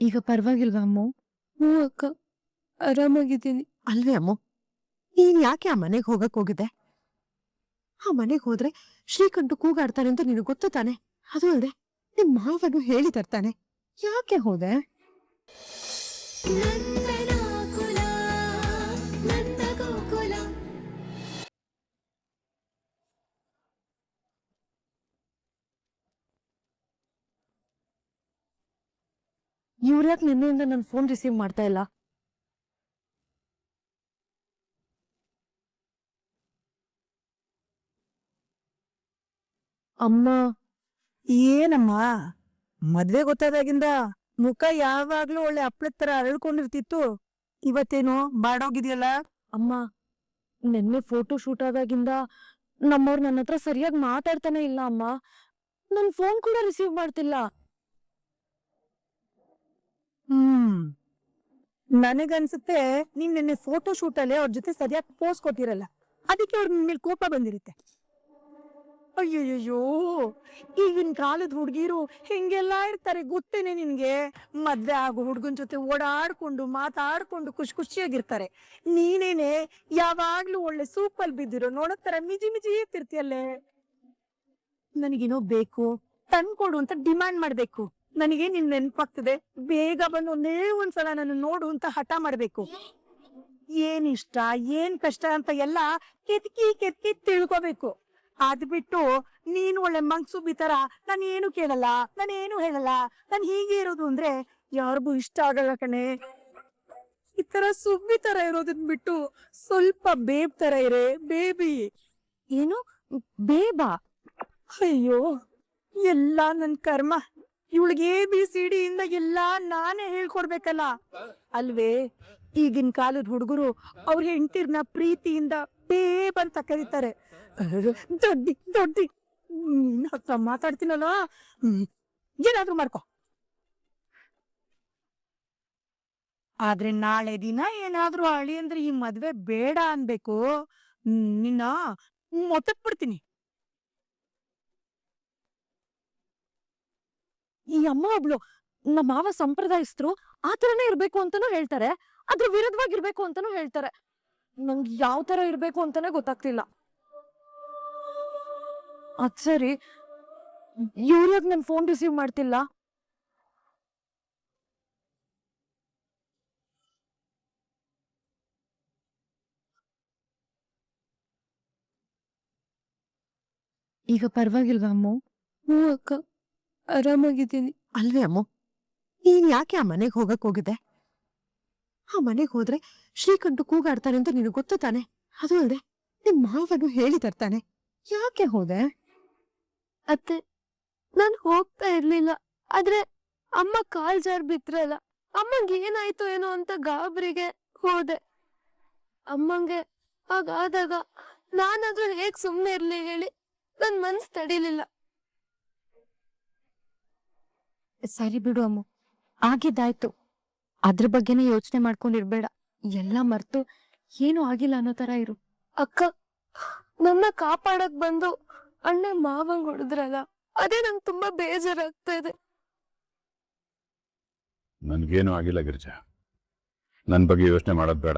ಈಗ ಪರವಾಗಿಲ್ವಾ ಅಮ್ಮು? ಹ್ಞೂ ಅಕ್ಕ, ಆರಾಮಾಗಿದ್ದೀನಿ. ಅಲ್ವೇ ಅಮ್ಮು, ನೀನ್ ಯಾಕೆ ಆ ಮನೆಗೆ ಹೋಗಿದ್ದೆ? ಆ ಮನೆಗೆ ಹೋದ್ರೆ ಶ್ರೀಕಂಠು ಕೂಗಾಡ್ತಾನೆ ಅಂತ ನಿನಗೆ ಗೊತ್ತು ತಾನೆ? ಅದು ಅಲ್ದೆ ನಿಮ್ ಮಾವನು ಹೇಳಿ ತರ್ತಾನೆ. ಯಾಕೆ ಹೋದೆ? ಇವ್ರ್ಯಾಕೆ ನಿನ್ನೆಯಿಂದ ನನ್ನ ಫೋನ್ ರಿಸೀವ್ ಮಾಡ್ತಾ ಇಲ್ಲ? ಅಮ್ಮ, ಏನಮ್ಮ, ಮದ್ವೆ ಗೊತ್ತಾದಾಗಿಂದ ಮುಖ ಯಾವಾಗ್ಲೂ ಒಳ್ಳೆ ಹಪ್ಳದ ತರ ಅರಳ್ಕೊಂಡಿರ್ತಿತ್ತು. ಇವತ್ತೇನು ಬಾಡೋಗಿದ್ಯಲ್ಲ? ಅಮ್ಮ, ನಿನ್ನೆ ಫೋಟೋ ಶೂಟ್ ಆದಾಗಿಂದ ನಮ್ಮವ್ರು ನನ್ನ ಹತ್ರ ಸರಿಯಾಗಿ ಮಾತಾಡ್ತಾನೆ ಇಲ್ಲ ಅಮ್ಮ. ನನ್ ಫೋನ್ ಕೂಡ ರಿಸೀವ್ ಮಾಡ್ತಿಲ್ಲ. ನನಗನ್ಸುತ್ತೆ ನೀನ್ ನಿನ್ನೆ ಫೋಟೋ ಶೂಟ್ ಅಲ್ಲಿ ಅವ್ರ ಜೊತೆ ಸರಿಯಾಗಿ ಪೋಸ್ ಕೊಟ್ಟಿರಲ್ಲ, ಅದಕ್ಕೆ ಅವ್ರ ಮೇಲೆ ಕೋಪ ಬಂದಿರುತ್ತೆ. ಅಯ್ಯಯ್ಯೋ, ಈಗಿನ ಕಾಲದ ಹುಡ್ಗಿರು ಹಿಂಗೆಲ್ಲಾ ಇರ್ತಾರೆ ಗೊತ್ತೇನೆ ನಿನ್ಗೆ? ಮದ್ವೆ ಆಗೋ ಹುಡ್ಗನ್ ಜೊತೆ ಓಡಾಡ್ಕೊಂಡು ಮಾತಾಡ್ಕೊಂಡು ಖುಷಿಯಾಗಿರ್ತಾರೆ. ನೀನೇನೆ ಯಾವಾಗ್ಲೂ ಒಳ್ಳೆ ಸೂಪಲ್ ಬಿದ್ದಿರೋ ನೋಡೋತರ ಮಿಜಿ ಮಿಜಿ ಇರ್ತಿರ್ತಿಯಲ್ಲೇ. ನನಗೇನೋ ಬೇಕು, ತಂದ್ಕೊಡು ಅಂತ ಡಿಮ್ಯಾಂಡ್ ಮಾಡ್ಬೇಕು. ನನಗೆ ನಿನ್ ನೆನ್ಪಾಗ್ತದೆ, ಬೇಗ ಬಂದು ಒಂದೇ ಒಂದ್ಸಲ ನನ್ನ ನೋಡು ಅಂತ ಹಠ ಮಾಡ್ಬೇಕು. ಏನ್ ಇಷ್ಟ ಏನ್ ಕಷ್ಟ ಅಂತ ಎಲ್ಲ ಕೆತ್ಕಿ ತಿಳ್ಕೋಬೇಕು. ಅದ್ ಬಿಟ್ಟು ನೀನು ಒಳ್ಳೆ ಮಂಗ್ಸುಬಿ ತರ ನಾನೇನು ಕೇಳಲ್ಲ, ನಾನೇನು ಹೇಳಲ್ಲ, ನಾನ್ ಹೀಗೆ ಇರೋದು ಅಂದ್ರೆ ಯಾರಿಗೂ ಇಷ್ಟ ಆಗಲ್ಲ ಕಣೆ. ಈ ತರ ಸುಬ್ಬಿ ತರ ಇರೋದನ್ ಬಿಟ್ಟು ಸ್ವಲ್ಪ ಬೇಬ್ ತರ ಇರೇ, ಬೇಬಿ. ಏನು ಬೇಬಾ? ಅಯ್ಯೋ, ಎಲ್ಲಾ ನನ್ ಕರ್ಮ. ಇವಳಿಗೆ ABCD ಇಂದ ಎಲ್ಲಾ ನಾನೇ ಹೇಳ್ಕೊಡ್ಬೇಕಲ್ಲ ಅಲ್ವೇ? ಈಗಿನ ಕಾಲದ ಹುಡುಗರು ಅವ್ರ ಹೆಂಡತಿರ್ನ ಪ್ರೀತಿಯಿಂದ ಬೇಬ್ ಅಂತ ಕರೀತಾರೆ. ದೊಡ್ಡಿ ನಿನ್ನ ಹತ್ರ ಮಾತಾಡ್ತೀನಲ್ಲ, ಏನಾದ್ರೂ ಮಾಡ್ಕೊ. ಆದ್ರೆ ನಾಳೆ ದಿನ ಏನಾದ್ರೂ ಅಳಿ ಅಂದ್ರೆ ಈ ಮದ್ವೆ ಬೇಡ ಅನ್ಬೇಕು, ನಿನ್ನ ಮೊತ್ತಕ್ ಈ ಅಮ್ಮ ಒಬ್ಳು ನಮ್ಮ ಮಾವ ಸಂಪ್ರದಾಯಸ್ಥರು ಆತರನೇ ಇರ್ಬೇಕು ಅಂತಾನೂ ಹೇಳ್ತಾರೆ, ಅದ್ರ ವಿರುದ್ಧವಾಗಿರ್ಬೇಕು ಅಂತಾನೂ ಹೇಳ್ತಾರೆ. ನಂಗೆ ಯಾವ ತರ ಇರ್ಬೇಕು ಅಂತಾನೆ ಗೊತ್ತಾಗ್ತಿಲ್ಲ. ಅದ್ ಸರಿ, ಇವ್ರ್ಯಾಗ ನನ್ ಫೋನ್ ರಿಸೀವ್ ಮಾಡ್ತಿಲ್ಲ? ಈಗ ಪರವಾಗಿಲ್ವಾ ಅಮ್ಮು? ಹ್ಞೂ ಅಕ್ಕ, ಆರಾಮಾಗಿದ್ದೀನಿ. ಅಲ್ವೇ ಅಮ್ಮು, ನೀನ್ ಯಾಕೆ ಆ ಮನೆಗೆ ಹೋಗಿದ್ದೆ? ಆ ಮನೆಗೆ ಹೋದ್ರೆ ಶ್ರೀಕಂಠು ಕೂಗಾಡ್ತಾನೆ ಅಂತ ನಿನಗೆ ಗೊತ್ತು ತಾನೆ? ಅದು ಅಲ್ದೆ ನಿಮ್ ಮಾವನು ಹೇಳಿ ತರ್ತಾನೆ. ಯಾಕೆ ಹೋದೆ? ಅತ್ತೆ, ನಾನ್ ಹೋಗ್ತಾ ಇರ್ಲಿಲ್ಲ, ಆದ್ರೆ ಅಮ್ಮ ಕಾಲ್ ಜಾರ್ ಬಿದ್ರಲ್ಲ, ಅಮ್ಮಂಗೆ ಏನಾಯ್ತು ಏನೋ ಅಂತ ಗಾಬರಿಗೆ ಹೋದೆ. ಅಮ್ಮಂಗೆ ಹಾಗಾದಾಗ ನಾನಾದ್ರೂ ಹೇಗ್ ಸುಮ್ನೆ ಇರ್ಲಿ ಹೇಳಿ? ನನ್ ಮನ್ಸ್ ತಡಿಲಿಲ್ಲ. ಸರಿ ಬಿಡು ಅಮ್ಮು, ಆಗಿದ್ದಾಯ್ತು. ಅದ್ರ ಬಗ್ಗೆನೇ ಯೋಚನೆ ಮಾಡ್ಕೊಂಡಿರ್ಬೇಡ. ಎಲ್ಲ ಮರ್ತು ಏನು ಆಗಿಲ್ಲ ಅನ್ನೋ ತರ ಇರು. ಅಕ್ಕ, ನನ್ನ ಕಾಪಾಡಕ್ ಬಂದು ಅಣ್ಣ ಮಾವಂಗ್ ಹೊಡೆದ್ರಲ್ಲ, ಅದೇ ನಂಗೆ ತುಂಬಾ ಬೇಜಾರಾಗ್ತಾ ಇದೆ. ನನ್ಗೇನು ಆಗಿಲ್ಲ ಗಿರಿಜಾ, ನನ್ ಬಗ್ಗೆ ಯೋಚನೆ ಮಾಡೋದ್ ಬೇಡ.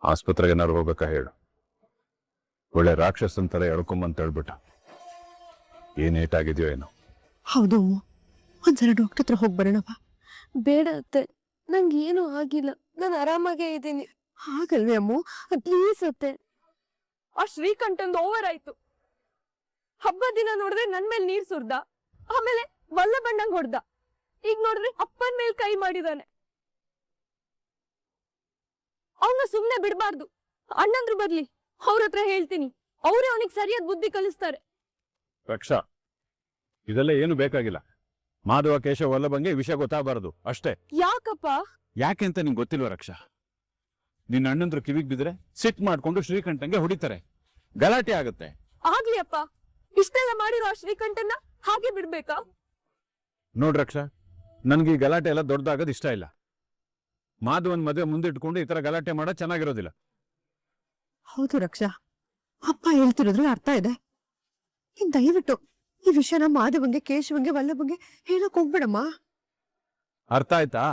ಆಸ್ಪತ್ರೆಗೆ ಏನಾರು ಹೋಗ್ಬೇಕಾ ಹೇಳು? ಒಳ್ಳೆ ರಾಕ್ಷಸನ್ ತರ ಎಳ್ಕೊಂಬಂತ ಹೇಳ್ಬಿಟ್ಟ. ಏನ್ ಏಟಾಗಿದ್ಯೋ ಏನೋ. ಹೌದು ಅಮ್ಮು, ಒಂದ್ಸಲ ಡಾಕ್ಟರ್ ಹತ್ರ ಹೋಗಿ ಬರೋಣವಾ? ಬೇಡ ಅತ್ತೆ, ನಂಗೆ ಏನು ಆಗಿಲ್ಲ, ನಾನು ಆರಾಮಾಗೇ ಇದ್ದೀನಿ. ಹಾಗಲ್ವೇ ಅಮ್ಮು? ಪ್ಲೀಸ್ ಅತ್ತೆ. ಆ ಶ್ರೀಕಂಠಂದು ಓವರ್ ಆಯ್ತು. ಹಬ್ಬ ದಿನ ನೋಡಿದ್ರೆ ನನ್ ಮೇಲೆ ನೀರ್ ಸುರ್ದ, ಆಮೇಲೆ ವಲ್ಲ ಬಂಡಂಗ್ ಹೊಡ್ದ, ಈಗ ನೋಡಿದ್ರೆ ಅಪ್ಪನ್ ಮೇಲ್ ಕೈ ಮಾಡಿದಾನೆ. ಅವನ್ನ ಸುಮ್ನೆ ಬಿಡ್ಬಾರ್ದು. ಅಣ್ಣಂದ್ರು ಬರ್ಲಿ, ಅವ್ರ ಹತ್ರ ಹೇಳ್ತೀನಿ, ಅವ್ರೇ ಅವನಿಗೆ ಸರಿಯಾದ ಬುದ್ಧಿ ಕಲಿಸ್ತಾರೆ. ರಕ್ಷಾ, ಇದೆಲ್ಲ ಏನು ಬೇಕಾಗಿಲ್ಲ. ಮಾಧವ ಕೇಶವ ವಲ್ಲಭಂಗೆ ವಿಷಯ ಗೊತ್ತಾಗಬಾರದು ಅಷ್ಟೇ. ಯಾಕಪ್ಪ? ಯಾಕೆ ಅಂತ ನಿಂಗೆ ಗೊತ್ತಿಲ್ವ ರಕ್ಷಾ? ನಿನ್ನ ಅಣ್ಣಂದ್ರು ಕಿವಿಗ್ ಬಿದ್ರೆ ಸಿಟ್ ಮಾಡ್ಕೊಂಡು ಶ್ರೀಕಂಠಂಗೆ ಹೊಡಿತಾರೆ, ಗಲಾಟೆ ಆಗುತ್ತೆ. ಆಗ್ಲಿ ಅಪ್ಪ, ಇಷ್ಟೆಲ್ಲ ಮಾಡಿರೋ ಆ ಶ್ರೀಕಂಠನ್ನ ಹಾಗೆ ಬಿಡ್ಬೇಕಾ? ನೋಡ್ ರಕ್ಷಾ, ನನ್ಗೆ ಈ ಗಲಾಟೆ ಎಲ್ಲ ದೊಡ್ಡದಾಗೋದು ಇಷ್ಟ ಇಲ್ಲ. ಮಾಧವನ್ ಮದುವೆ ಮುಂದಿಟ್ಕೊಂಡು ಈ ತರ ಗಲಾಟೆ ಮಾಡೋದು ಚೆನ್ನಾಗಿರೋದಿಲ್ಲ. ಹೌದು ರಕ್ಷಾ, ಅಪ್ಪ ಹೇಳ್ತಿರೋದ್ರಲ್ಲಿ ಅರ್ಥ ಇದೆ. ನೀನ್ ದಯವಿಟ್ಟು ಈ ವಿಷಯನ ಮಾಧವಂಗೆ, ಕೇಶವಂಗೆ, ವಲ್ಲಭಂಗೆ ಹೇಳಕ್ ಹೋಗ್ಬೇಡಮ್ಮ. ಅರ್ಥ ಆಯ್ತಾ?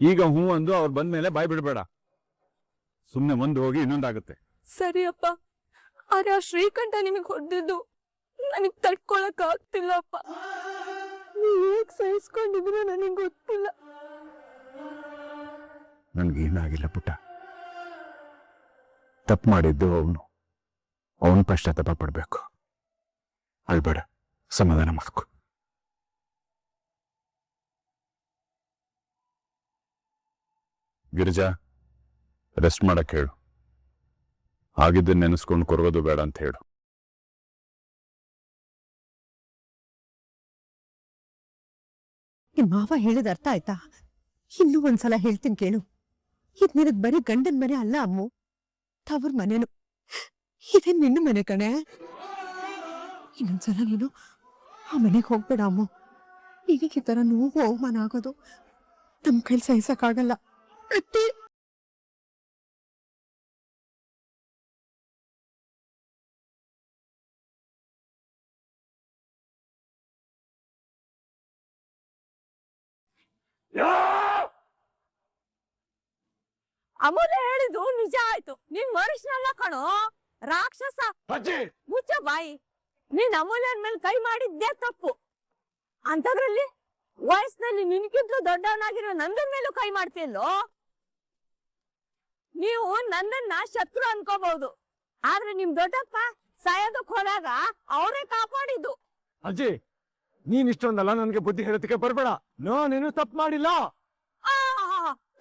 ಈಗ ಹೂ ಅಂದು ಅವ್ರು ಬಂದ್ಮೇಲೆ ಬಾಯ್ ಬಿಡ್ಬೇಡ. ಸುಮ್ನೆ ಮುಂದೆ ಹೋಗಿ ಇನ್ನೊಂದಾಗುತ್ತೆ. ಸರಿ ಅಪ್ಪ, ಆದ್ರೆ ಆ ಶ್ರೀಕಂಠ ನಿಮಗ್ ಹೊಡೆದಿದ್ದು ನನಗ್ ತಡ್ಕೊಳಕ್ ಆಗ್ತಿಲ್ಲ ಅಪ್ಪ. ನೀವ್ ಹೇಗ್ ಸಹಿಸ್ಕೊಂಡಿದ್ದೀರೋ ನನಗ್ ಗೊತ್ತಿಲ್ಲ. ನನ್ಗೇನಾಗಿಲ್ಲ ಪುಟ್ಟ. ತಪ್ಪು ಮಾಡಿದ್ದು ಅವನು ಪಶ್ಚಾತ್ತಾಪ ಪಡ್ಬೇಕು. ಅಳ್ಬೇಡ, ಸಮಾಧಾನ ಮಾಡ್ಕೊ. ಗಿರಿಜಾ, ರೆಸ್ಟ್ ಮಾಡಕ್ ಹೇಳು. ಆಗಿದ್ದನ್ನ ನೆನೆಸ್ಕೊಂಡು ಕೊರಗೋದು ಬೇಡ ಅಂತ ಹೇಳು. ನಿಮ್ ಮಾವ ಹೇಳಿದ ಅರ್ಥ ಆಯ್ತಾ? ಇನ್ನೂ ಒಂದ್ಸಲ ಹೇಳ್ತೀನಿ ಕೇಳು. ಇದ್ ನಿನಗ್ ಬರೀ ಗಂಡನ್ ಮನೆ ಅಲ್ಲ ಅಮ್ಮು, ತವ್ರ ಮನೆನು. ಇದೇ ನಿನ್ನ ಮನೆ ಕಣೆ. ಇನ್ನೊಂದ್ಸಲ ನೀನು ಆ ಮನೆಗೆ ಹೋಗ್ಬೇಡ ಅಮ್ಮು. ಈಗ ಈ ತರ ನೋವು ಅವಮಾನ ಆಗೋದು ನಮ್ ಕೈಲಿ ಸಹಿಸಕ್ಕಾಗಲ್ಲ. ಅತ್ತೆ, ಅಮೂಲ್ಯ ಹೇಳಿದ್ದು ನಿಜ ಆಯ್ತು. ನೀನ್ ಮನುಷ್ಯನಲ್ಲ ಕಣೋ, ರಾಕ್ಷಸ. ಮುಚ್ಚ ಬಾಯಿ. ನೀನ್ ಅಮೂಲ್ಯನ ಮೇಲೆ ಕೈ ಮಾಡಿದ್ದೇ ತಪ್ಪು. ಅಂತದ್ರಲ್ಲಿ ವಯಸ್ಸಿನಲ್ಲಿ ನಿನ್ಗಿಂತಲೂ ದೊಡ್ಡವನಾಗಿರೋ ನಂದನ್ ಮೇಲೂ ಕೈ ಮಾಡ್ತಿಲ್ಲೋ. ನೀವು ನನ್ನನ್ನ ಶತ್ರು ಅನ್ಕೋಬಹುದು, ಆದ್ರೆ ನಿಮ್ ದೊಡ್ಡಪ್ಪ ಸಾಯೋದಕ್ ಹೋದಾಗ ಅವರೇ ಕಾಪಾಡಿದ್ದು. ಅಜ್ಜಿ, ನೀನ್ ಇಷ್ಟೊಂದಲ್ಲ ನನ್ಗೆ ಬುದ್ಧಿ ಹೇಳೋದಕ್ಕೆ ಬರ್ಬೇಡ. ನೀನು ತಪ್ಪು ಮಾಡಿಲ್ಲ.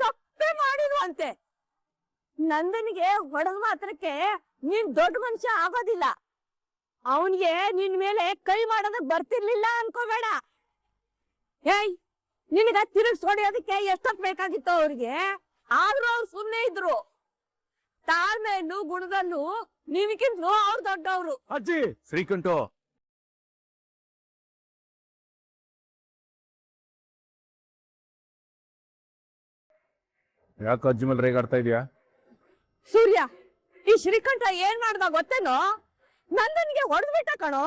ತಪ್ಪೇ ಮಾಡಿದ್ರು ಅಂತೆ. ನಂದನಿಗೆ ಹೊಡೆದ ಮಾತ್ರಕ್ಕೆ ನೀನ್ ದೊಡ್ಡ ಮನುಷ್ಯ ಆಗೋದಿಲ್ಲ. ಅವನ್ಗೆ ನಿನ್ ಮೇಲೆ ಕೈ ಮಾಡೋದಕ್ ಬರ್ತಿರ್ಲಿಲ್ಲ ಅನ್ಕೋಬೇಡ. ಏಯ್, ನಿನಗ ತಿರುಗಿಸ್ ಹೊಡೆಯೋದಕ್ಕೆ ಎಷ್ಟೊತ್ ಬೇಕಾಗಿತ್ತು ಅವ್ರಿಗೆ, ಆದ್ರೂ ಅವ್ರು ಸುಮ್ನೆ ಇದ್ರು. ತಾಳ್ಮೆಯಲ್ಲೂ ಗುಣದಲ್ಲೂ ನಿನಗಿಂತಲೂ ಅವ್ರು ದೊಡ್ಡವ್ರು. ಅಜ್ಜಿ, ಶ್ರೀಕಂಠು, ಯಾಕೆ ಅಜ್ಜಿ ಮೇಲೆ ರೇಗಾಡ್ತಾ ಇದೀಯಾ? ಸೂರ್ಯ, ಈ ಶ್ರೀಕಂಠ ಏನ್ ಮಾಡ್ದ ಗೊತ್ತೇನೋ? ನಂದನಿಗೆ ಹೊಡೆದ್ಬಿಟ್ಟ ಕಣೋ.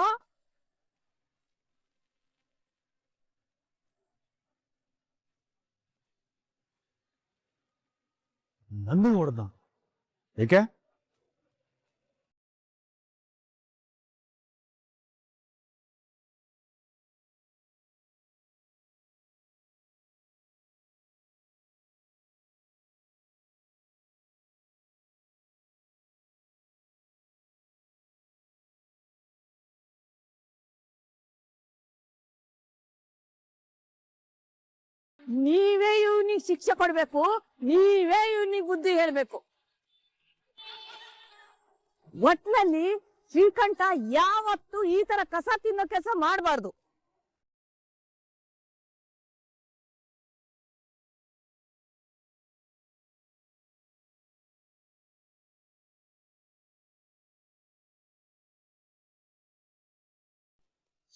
ನನ್ನ ನೋಡ್ದ. ಏಕೆ? ನೀವೇ ಇವ್ನಿಗೆ ಶಿಕ್ಷೆ ಕೊಡ್ಬೇಕು, ನೀವೇ ಇವ್ನಿಗೆ ಬುದ್ಧಿ ಹೇಳ್ಬೇಕು. ಒಟ್ನಲ್ಲಿ ಶ್ರೀಕಂಠ ಯಾವತ್ತು ಈ ತರ ಕಸ ತಿನ್ನೋ ಕೆಲಸ ಮಾಡಬಾರ್ದು.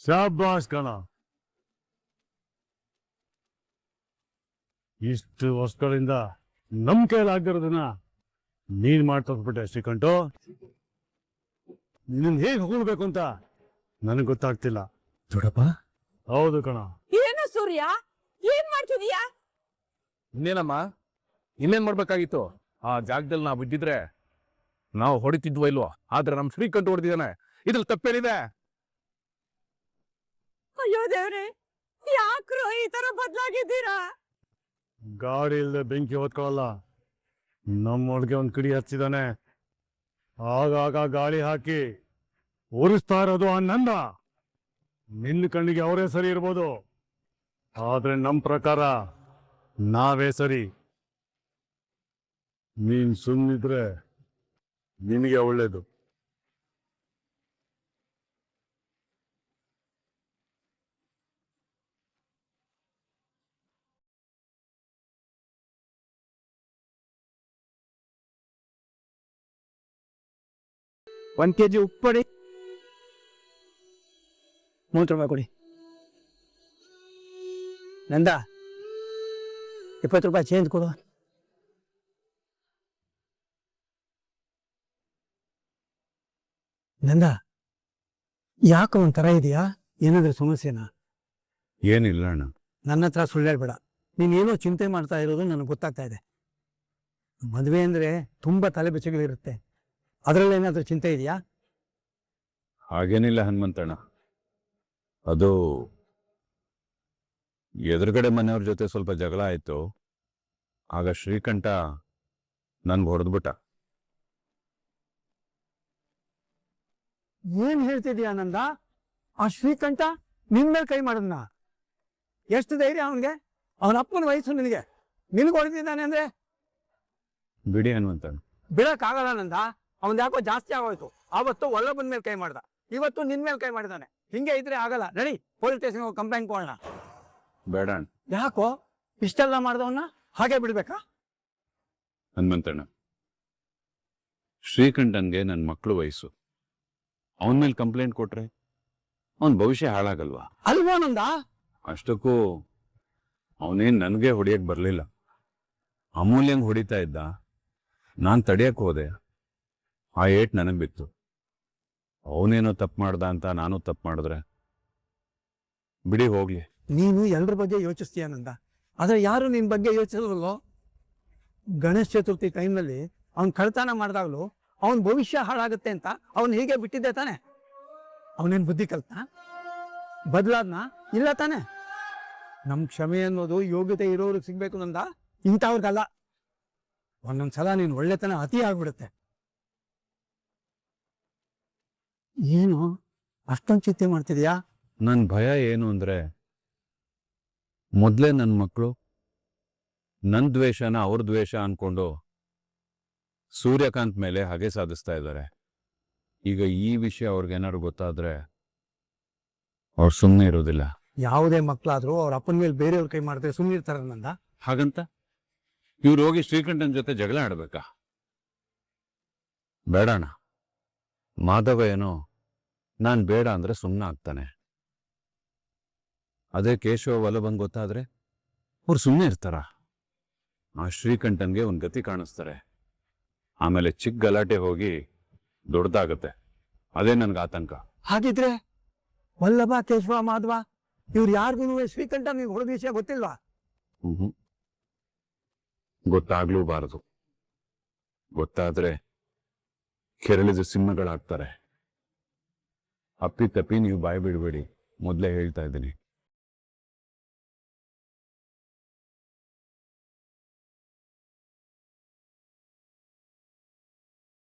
ಶಾಬಾಸ್ ಕಣ. ಇಷ್ಟು ವರ್ಷಗಳಿಂದ ನಮ್ ಕೈಲಾಗಿರೋದನ್ನ ನೀನ್ ಮಾಡ್ತೋಗ್ಬಿಟ್ಟೆ ಶ್ರೀಕಂಠು. ನಿನ್ನ ಹೇಗ್ ಹೊಗಳ್ಬೇಕು ಅಂತ ನನಗ್ ಗೊತ್ತಾಗ್ತಿಲ್ಲ. ದೊಡ್ಡಪ್ಪ, ಹೌದು ಕಣ. ಏನು ಸೂರ್ಯ, ಏನ್ ಮಾಡ್ತಿದೀಯಾ? ಇನ್ನೇನಮ್ಮ, ಇನ್ನೇನ್ ಮಾಡ್ಬೇಕಾಗಿತ್ತು? ಆ ಜಾಗದಲ್ಲಿ ನಾವು ಬಿದ್ದಿದ್ರೆ ನಾವು ಹೊಡಿತಿದ್ವೋ ಇಲ್ವೋ, ಆದ್ರೆ ನಮ್ ಶ್ರೀಕಂಠ ಹೊಡೆದಿದ್ದಾನೆ. ಇದ್ರಲ್ಲಿ ತಪ್ಪೇನಿದೆ? ಅಯ್ಯೋ ದೇವ್ರೆ, ಯಾಕ್ರೋ ಈ ತರ ಬದ್ಲಾಗಿದ್ದೀರಾ? ಗಾಡಿ ಇಲ್ದೆ ಬೆಂಕಿ ಹೊತ್ಕೊಳ್ಳಲ್ಲ. ನಮ್ಮೊಳಗೆ ಒಂದ್ ಕಿಡಿ ಹಚ್ಚಿದಾನೆ. ಆಗಾಗ ಗಾಳಿ ಹಾಕಿ ಉರಿಸ್ತಾ ಇರೋದು ಆ ನಂದ. ನಿನ್ನ ಕಣ್ಣಿಗೆ ಅವರೇ ಸರಿ ಇರ್ಬೋದು, ಆದ್ರೆ ನಮ್ ಪ್ರಕಾರ ನಾವೇ ಸರಿ. ನೀನ್ ಸುಮ್ಮನಿದ್ರೆ ನಿನಗೆ ಒಳ್ಳೇದು. ಒಂದ್ ಕೆಜಿ ಉಪ್ಪು ಕೊಡಿ, 30 ರೂಪಾಯಿ ಕೊಡಿ. ನಂದ 20 ರೂಪಾಯಿ ಚೇಂಜ್ ಕೊಡು. ನಂದ, ಯಾಕೆ ಒಂಥರ ಇದೆಯಾ? ಏನಾದ್ರೆ ಸಮಸ್ಯೆನಾ? ಏನಿಲ್ಲ ಅಣ್ಣ. ನನ್ನ ಹತ್ರ ಸುಳ್ಳು ಹೇಳ್ಬೇಡ. ನೀನೇನೋ ಚಿಂತೆ ಮಾಡ್ತಾ ಇರೋದು ನನಗೆ ಗೊತ್ತಾಗ್ತಾ ಇದೆ. ಮದುವೆ ಅಂದ್ರೆ ತುಂಬಾ ತಲೆ ಬೆಚ್ಚಗಳಿರುತ್ತೆ. ಅದರಲ್ಲೇನಾದ್ರೂ ಚಿಂತೆ ಇದೆಯಾ? ಹಾಗೇನಿಲ್ಲ ಹನುಮಂತಣ್ಣ. ಅದು ಎದುರುಗಡೆ ಮನೆಯವ್ರ ಜೊತೆ ಸ್ವಲ್ಪ ಜಗಳ ಆಯ್ತು. ಆಗ ಶ್ರೀಕಂಠ ನನ್ಗೆ ಹೊಡೆದ್ಬಿಟ್ಟ. ಏನ್ ಹೇಳ್ತಿದ್ಯಾ ನಂದ? ಆ ಶ್ರೀಕಂಠ ನಿನ್ ಮೇಲೆ ಕೈ ಮಾಡದ್ನ? ಎಷ್ಟು ಧೈರ್ಯ ಅವನ್ಗೆ? ಅವನ ಅಪ್ಪನ ವಯಸ್ಸು ನಿನಗೆ ಹೊಡೆದಿದ್ದಾನೆ ಅಂದ್ರೆ ಬಿಡಿ ಹನುಮಂತಣ್ಣ. ಬಿಡಕ್ಕಾಗಲ್ಲ ನಂದ. ಅವನ್ ಯಾಕೋ ಜಾಸ್ತಿ ಆಗೋಯ್ತು. ಆವತ್ತು ಒಳ್ಳೆ ಬಂದ ಮೇಲೆ ಕೈ ಮಾಡ್ದ, ಇವತ್ತು ನಿನ್ ಮೇಲೆ ಕೈ ಮಾಡಿದಾನೆ. ಹಿಂಗೆ ಇದ್ರೆ ಆಗಲ್ಲ. ನಡಿ, ಪೊಲೀಸ್ ಸ್ಟೇಷನ್ ಹೋಗಿ ಕಂಪ್ಲೇಂಟ್ ಕೊಡೋಣ. ಬೇಡ ಅಣ್ಣ. ಯಾಕೋ ಇಷ್ಟೆಲ್ಲ ಮಾಡ್ದವನ್ನ ಹಾಗೆ ಬಿಡ್ಬೇಕಾ? ಹನುಮಂತಣ್ಣ, ಶ್ರೀಕಂಠನ್ಗೆ ನನ್ನ ಮಕ್ಕಳು ವಯಸ್ಸು. ಅವನ ಮೇಲೆ ಕಂಪ್ಲೇಂಟ್ ಕೊಟ್ರೆ ಅವನ ಭವಿಷ್ಯ ಹಾಳಾಗಲ್ವಾ? ಅಲ್ವಾ ನಂದ? ಅಷ್ಟಕ್ಕೂ ಅವನೇನ್ ನನಗೆ ಹೊಡಿಯಕ್ ಬರ್ಲಿಲ್ಲ. ಅಮೂಲ್ಯಂಗ್ ಹೊಡಿತಾ ಇದ್ದ. ನಾನ್ ತಡಿಯಕ್ ಹೋದೆ. ಆ ಏಟ್ ನನಗ್ ಬಿತ್ತು. ಅವನೇನೋ ತಪ್ಪು ಮಾಡ್ದ ಅಂತ ನಾನು ತಪ್ಪು ಮಾಡಿದ್ರೆ ಬಿಡಿ ಹೋಗ್ಲಿ. ನೀನು ಎಲ್ಲರ ಬಗ್ಗೆ ಯೋಚಿಸ್ತೀಯ ನಂದ, ಆದ್ರೆ ಯಾರು ನಿನ್ ಬಗ್ಗೆ ಯೋಚಿಸಲ್ವೋ? ಗಣೇಶ ಚತುರ್ಥಿ ಟೈಮ್ನಲ್ಲಿ ಅವ್ನ್ ಕಳ್ತನ ಮಾಡಿದಾಗ್ಲು ಅವನ್ ಭವಿಷ್ಯ ಹಾಳಾಗುತ್ತೆ ಅಂತ ಅವನ್ ಹೀಗೆ ಬಿಟ್ಟಿದ್ದೆ ತಾನೆ? ಅವನೇನ್ ಬುದ್ಧಿ ಕಲ್ತನ? ಬದಲಾದ್ನ? ಇಲ್ಲ ತಾನೆ? ನಮ್ ಕ್ಷಮೆ ಅನ್ನೋದು ಯೋಗ್ಯತೆ ಇರೋರಿಗೆ ಸಿಗ್ಬೇಕು ನಂದ, ಇಂಥವ್ರಿಗಲ್ಲ. ಒಂದೊಂದ್ಸಲ ನೀನ್ ಒಳ್ಳೆತನ ಅತಿ ಆಗ್ಬಿಡುತ್ತೆ. ಏನು ಅಷ್ಟೊಂದು ಚಿಂತೆ ಮಾಡ್ತಿದ್ಯಾ? ನನ್ ಭಯ ಏನು ಅಂದ್ರೆ, ಮೊದ್ಲೇ ನನ್ನ ಮಕ್ಕಳು ನನ್ ದ್ವೇಷನ ಅವ್ರ ದ್ವೇಷ ಅನ್ಕೊಂಡು ಸೂರ್ಯಕಾಂತ್ ಮೇಲೆ ಹಗೆ ಸಾಧಿಸ್ತಾ ಇದ್ದಾರೆ. ಈಗ ಈ ವಿಷಯ ಅವ್ರಿಗೇನಾದ್ರು ಗೊತ್ತಾದ್ರೆ ಅವ್ರು ಸುಮ್ಮನೆ ಇರೋದಿಲ್ಲ. ಯಾವುದೇ ಮಕ್ಕಳಾದ್ರೂ ಅವ್ರ ಅಪ್ಪನ ಮೇಲೆ ಬೇರೆಯವ್ರ ಕೈ ಮಾಡಿದ್ರೆ ಸುಮ್ಮನೆ ಇರ್ತಾರ ನಂದ? ಹಾಗಂತ ಇವ್ರು ಹೋಗಿ ಶ್ರೀಕಂಠನ್ ಜೊತೆ ಜಗಳ ಆಡ್ಬೇಕಾ? ಬೇಡಣ. ಮಾಧವ ಏನೋ ನಾನ್ ಬೇಡ ಅಂದ್ರೆ ಸುಮ್ಮನೆ ಆಗ್ತಾನೆ. ಅದೇ ಕೇಶವ ವಲ್ಲಭಂಗ್ ಗೊತ್ತಾದ್ರೆ ಅವ್ರು ಸುಮ್ಮನೆ ಇರ್ತಾರ? ಆ ಶ್ರೀಕಂಠನ್ಗೆ ಒಂದ್ ಗತಿ ಕಾಣಿಸ್ತಾರೆ. ಆಮೇಲೆ ಚಿಕ್ಕ ಗಲಾಟೆ ಹೋಗಿ ದೊಡ್ಡದಾಗತ್ತೆ. ಅದೇ ನನ್ಗೆ ಆತಂಕ. ಹಾಗಿದ್ರೆ ವಲ್ಲಭ, ಕೇಶವ, ಮಾಧವ ಇವ್ರು ಯಾರಿಗೂ ಶ್ರೀಕಂಠ ನೀವು ಹೊಡೆದ ವಿಷಯ ಗೊತ್ತಿಲ್ವಾ? ಗೊತ್ತಾಗ್ಲೂಬಾರದು. ಗೊತ್ತಾದ್ರೆ ಕೆರಳಿದ ಸಿಂಹಗಳಾಗ್ತಾರೆ. ಅಪ್ಪಿ ತಪ್ಪಿ ನೀವು ಬಾಯಿ ಬಿಡಬೇಡಿ, ಮೊದಲೇ ಹೇಳ್ತಾ ಇದ್ದೀನಿ.